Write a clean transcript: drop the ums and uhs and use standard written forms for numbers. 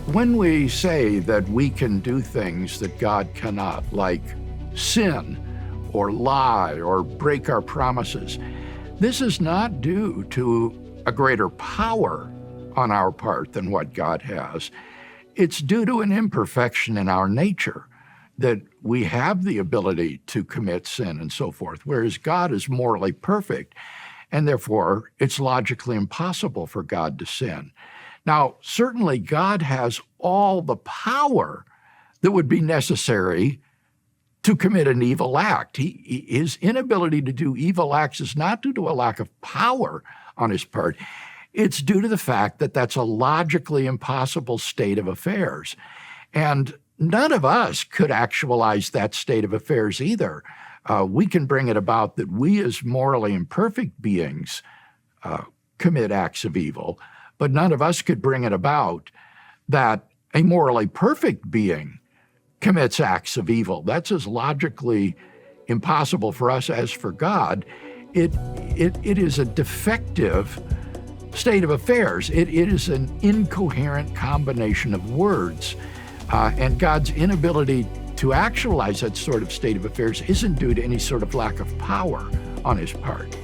When we say that we can do things that God cannot, like sin or lie or break our promises, this is not due to a greater power on our part than what God has. It's due to an imperfection in our nature, that we have the ability to commit sin and so forth, whereas God is morally perfect, and therefore it's logically impossible for God to sin. Now, certainly God has all the power that would be necessary to commit an evil act. His inability to do evil acts is not due to a lack of power on his part. It's due to the fact that that's a logically impossible state of affairs. And none of us could actualize that state of affairs either. We can bring it about that we as morally imperfect beings commit acts of evil, but none of us could bring it about that a morally perfect being commits acts of evil. That's as logically impossible for us as for God. It is a defective state of affairs. It is an incoherent combination of words. And God's inability to actualize that sort of state of affairs isn't due to any sort of lack of power on his part.